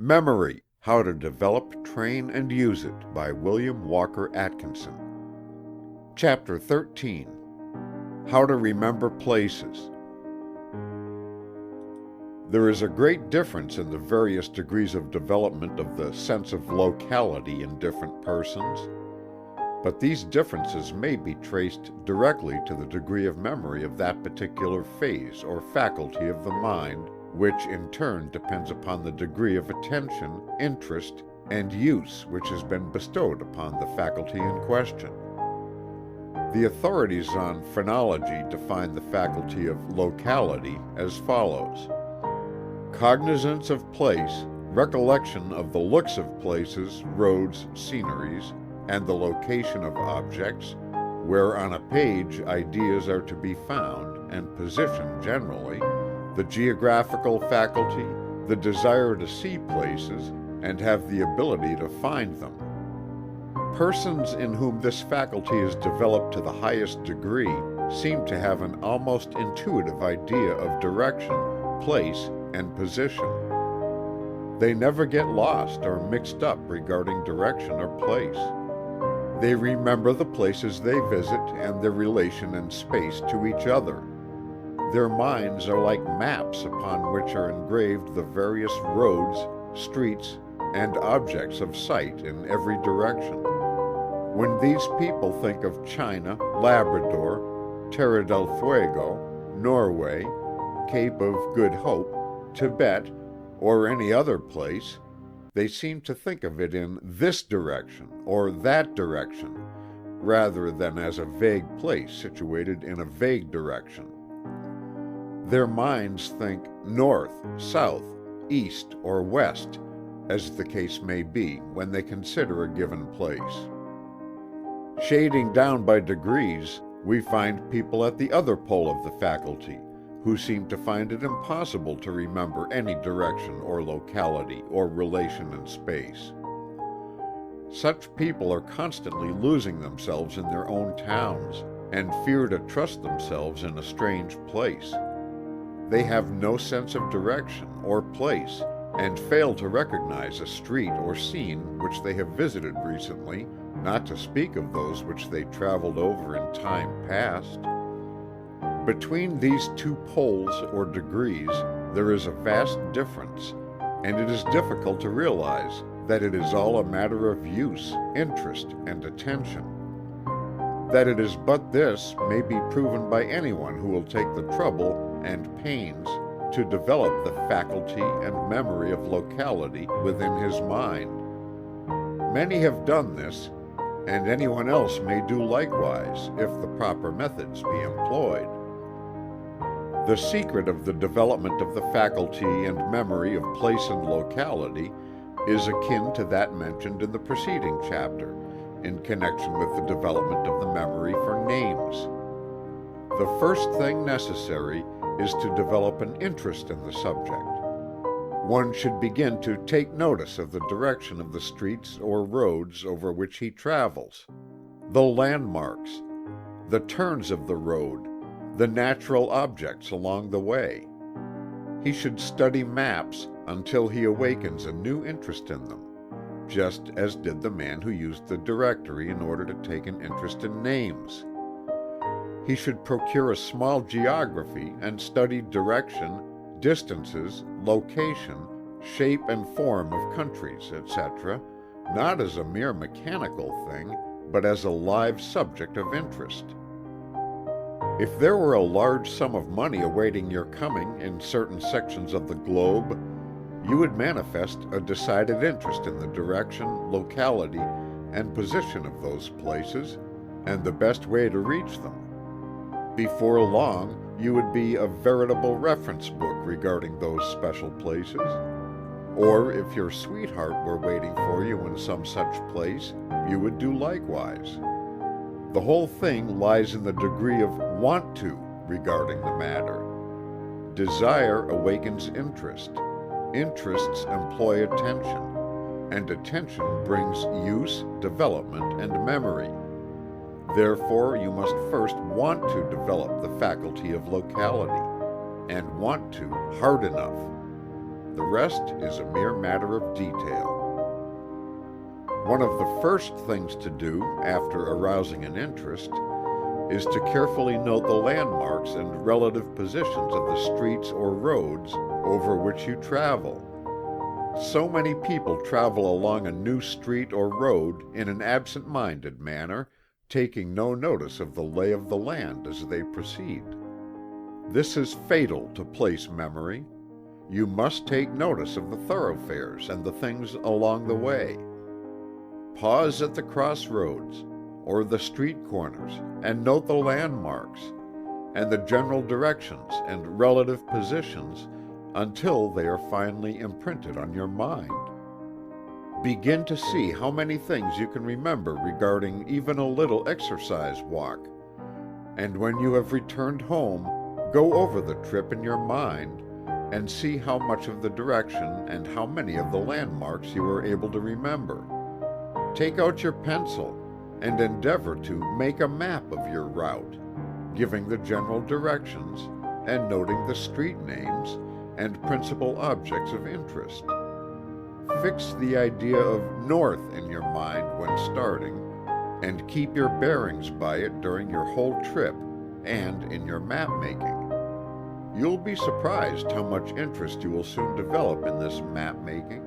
Memory: How to Develop, Train, and Use It by William Walker Atkinson. Chapter 13. How to Remember Places. There is a great difference in the various degrees of development of the sense of locality in different persons, but these differences may be traced directly to the degree of memory of that particular phase or faculty of the mind, which in turn depends upon the degree of attention, interest, and use which has been bestowed upon the faculty in question. The authorities on phrenology define the faculty of locality as follows: cognizance of place, recollection of the looks of places, roads, sceneries, and the location of objects, where on a page ideas are to be found, and position generally, the geographical faculty, the desire to see places, and have the ability to find them. Persons in whom this faculty is developed to the highest degree seem to have an almost intuitive idea of direction, place, and position. They never get lost or mixed up regarding direction or place. They remember the places they visit and their relation in space to each other. Their minds are like maps upon which are engraved the various roads, streets, and objects of sight in every direction. When these people think of China, Labrador, Terra del Fuego, Norway, Cape of Good Hope, Tibet, or any other place, they seem to think of it in this direction or that direction, rather than as a vague place situated in a vague direction. Their minds think north, south, east, or west, as the case may be, when they consider a given place. Shading down by degrees, we find people at the other pole of the faculty, who seem to find it impossible to remember any direction or locality or relation in space. Such people are constantly losing themselves in their own towns, and fear to trust themselves in a strange place. They have no sense of direction or place, and fail to recognize a street or scene which they have visited recently, not to speak of those which they traveled over in time past. Between these two poles or degrees there is a vast difference, and it is difficult to realize that it is all a matter of use, interest, and attention. That it is but this may be proven by anyone who will take the trouble and pains to develop the faculty and memory of locality within his mind. Many have done this, and anyone else may do likewise if the proper methods be employed. The secret of the development of the faculty and memory of place and locality is akin to that mentioned in the preceding chapter, in connection with the development of the memory for names. The first thing necessary is to develop an interest in the subject. One should begin to take notice of the direction of the streets or roads over which he travels, the landmarks, the turns of the road, the natural objects along the way. He should study maps until he awakens a new interest in them, just as did the man who used the directory in order to take an interest in names. He should procure a small geography and study direction, distances, location, shape and form of countries, etc., not as a mere mechanical thing, but as a live subject of interest. If there were a large sum of money awaiting your coming in certain sections of the globe, you would manifest a decided interest in the direction, locality, and position of those places, and the best way to reach them. Before long, you would be a veritable reference book regarding those special places. Or if your sweetheart were waiting for you in some such place, you would do likewise. The whole thing lies in the degree of want to regarding the matter. Desire awakens interest. Interests employ attention, and attention brings use, development, and memory. Therefore, you must first want to develop the faculty of locality, and want to hard enough. the rest is a mere matter of detail. One of the first things to do after arousing an interest is to carefully note the landmarks and relative positions of the streets or roads over which you travel. So many people travel along a new street or road in an absent-minded manner, taking no notice of the lay of the land as they proceed. This is fatal to place memory. You must take notice of the thoroughfares and the things along the way. Pause at the crossroads or the street corners and note the landmarks and the general directions and relative positions until they are finally imprinted on your mind. Begin to see how many things you can remember regarding even a little exercise walk, and when you have returned home, go over the trip in your mind and see how much of the direction and how many of the landmarks you were able to remember. Take out your pencil and endeavor to make a map of your route, giving the general directions and noting the street names and principal objects of interest. Fix the idea of north in your mind when starting, and keep your bearings by it during your whole trip and in your map making. You'll be surprised how much interest you will soon develop in this map making.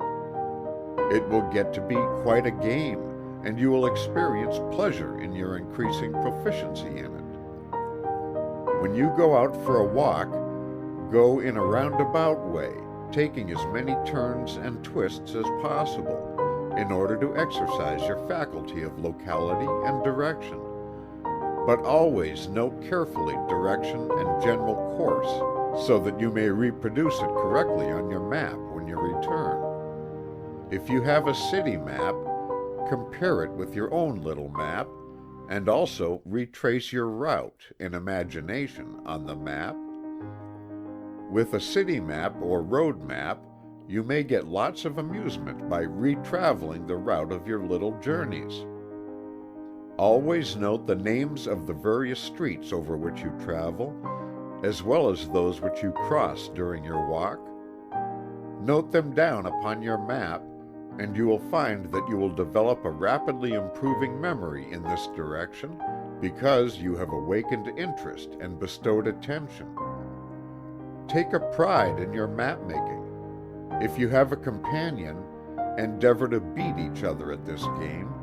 It will get to be quite a game, and you will experience pleasure in your increasing proficiency in it. When you go out for a walk, go in a roundabout way, taking as many turns and twists as possible in order to exercise your faculty of locality and direction. But always note carefully direction and general course so that you may reproduce it correctly on your map when you return. If you have a city map, compare it with your own little map and also retrace your route in imagination on the map. With a city map or road map, you may get lots of amusement by retraveling the route of your little journeys. Always note the names of the various streets over which you travel, as well as those which you cross during your walk. Note them down upon your map, and you will find that you will develop a rapidly improving memory in this direction because you have awakened interest and bestowed attention. Take a pride in your map making. If you have a companion, endeavor to beat each other at this game,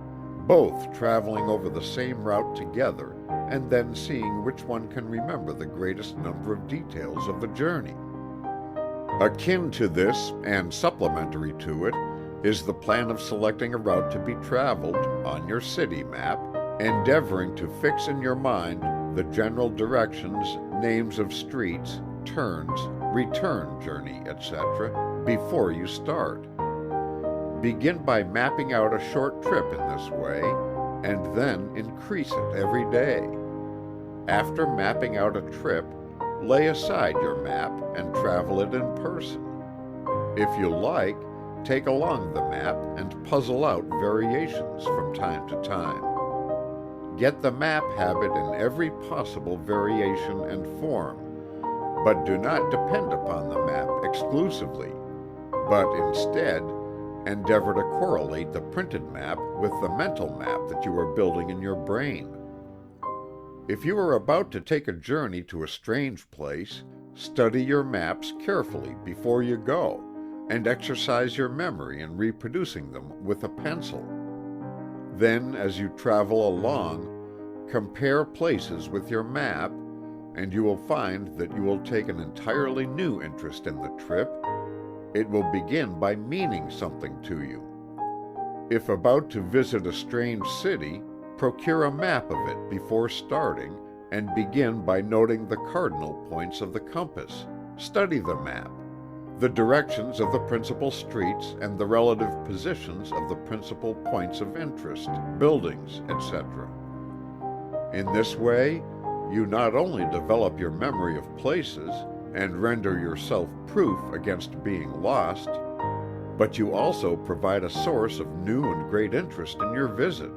both traveling over the same route together and then seeing which one can remember the greatest number of details of the journey. Akin to this, and supplementary to it, is the plan of selecting a route to be traveled on your city map, endeavoring to fix in your mind the general directions, names of streets, turns, return journey, etc. before you start. Begin by mapping out a short trip in this way, and then increase it every day. After mapping out a trip, lay aside your map and travel it in person. If you like, take along the map and puzzle out variations from time to time. Get the map habit in every possible variation and form, but do not depend upon the map exclusively, but instead, endeavor to correlate the printed map with the mental map that you are building in your brain. If you are about to take a journey to a strange place, study your maps carefully before you go, and exercise your memory in reproducing them with a pencil. Then, as you travel along, compare places with your map, and you will find that you will take an entirely new interest in the trip. It will begin by meaning something to you. If about to visit a strange city, procure a map of it before starting, and begin by noting the cardinal points of the compass. Study the map, the directions of the principal streets, and the relative positions of the principal points of interest, buildings, etc. In this way, you not only develop your memory of places and render yourself proof against being lost, but you also provide a source of new and great interest in your visit.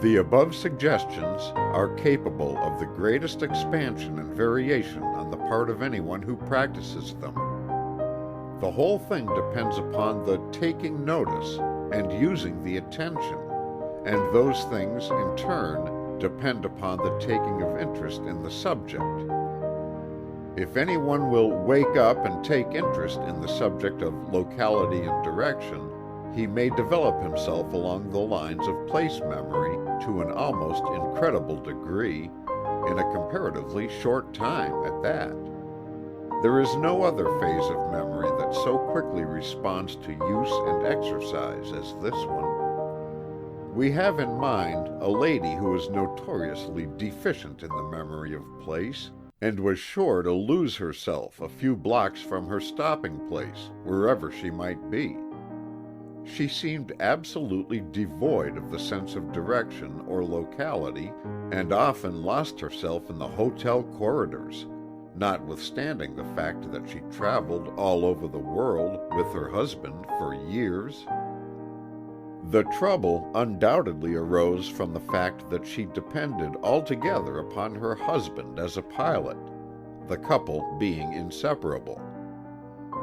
The above suggestions are capable of the greatest expansion and variation on the part of anyone who practices them. The whole thing depends upon the taking notice and using the attention, and those things, in turn, depend upon the taking of interest in the subject. If anyone will wake up and take interest in the subject of locality and direction, he may develop himself along the lines of place memory to an almost incredible degree, in a comparatively short time at that. There is no other phase of memory that so quickly responds to use and exercise as this one. We have in mind a lady who was notoriously deficient in the memory of place, and was sure to lose herself a few blocks from her stopping place, wherever she might be. She seemed absolutely devoid of the sense of direction or locality, and often lost herself in the hotel corridors, notwithstanding the fact that she traveled all over the world with her husband for years. The trouble undoubtedly arose from the fact that she depended altogether upon her husband as a pilot, the couple being inseparable.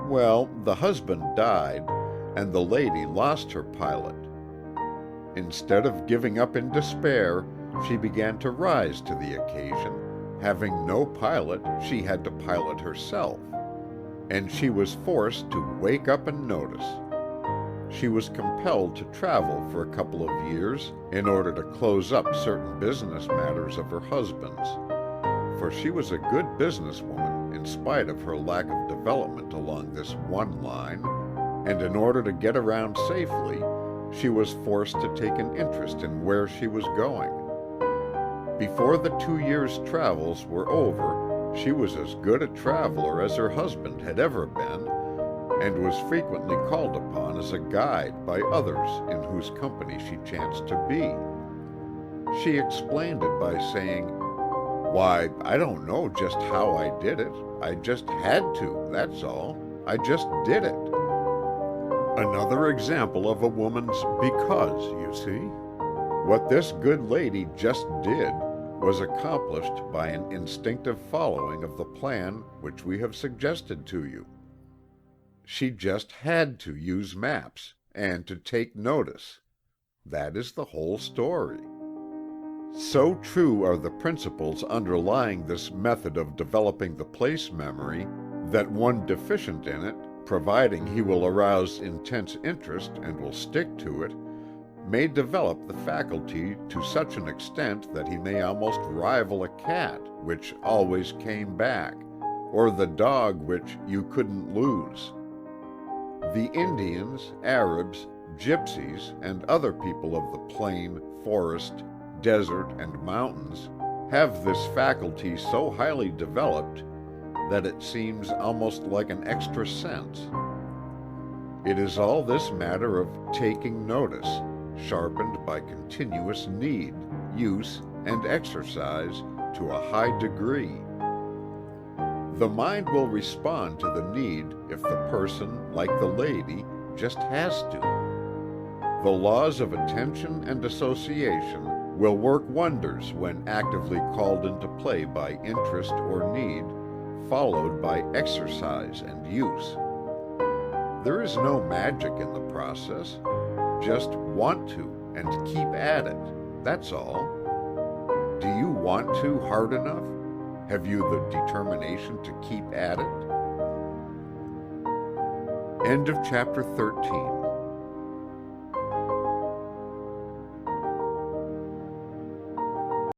Well, the husband died, and the lady lost her pilot. Instead of giving up in despair, she began to rise to the occasion. Having no pilot, she had to pilot herself, and she was forced to wake up and notice. She was compelled to travel for a couple of years in order to close up certain business matters of her husband's, for she was a good businesswoman in spite of her lack of development along this one line, and in order to get around safely, she was forced to take an interest in where she was going. Before the 2 years' travels were over, she was as good a traveler as her husband had ever been, and was frequently called upon as a guide by others in whose company she chanced to be. She explained it by saying, "Why, I don't know just how I did it. I just had to, that's all. I just did it." Another example of a woman's because, you see. What this good lady just did was accomplished by an instinctive following of the plan which we have suggested to you. She just had to use maps, and to take notice. That is the whole story. So true are the principles underlying this method of developing the place memory that one deficient in it, providing he will arouse intense interest and will stick to it, may develop the faculty to such an extent that he may almost rival a cat which always came back, or the dog which you couldn't lose. The Indians, Arabs, gypsies, and other people of the plain, forest, desert, and mountains have this faculty so highly developed that it seems almost like an extra sense. It is all this matter of taking notice, sharpened by continuous need, use, and exercise to a high degree. The mind will respond to the need if the person, like the lady, just has to. The laws of attention and association will work wonders when actively called into play by interest or need, followed by exercise and use. There is no magic in the process. Just want to and keep at it. That's all. Do you want to hard enough? Have you the determination to keep at it? End of chapter 13.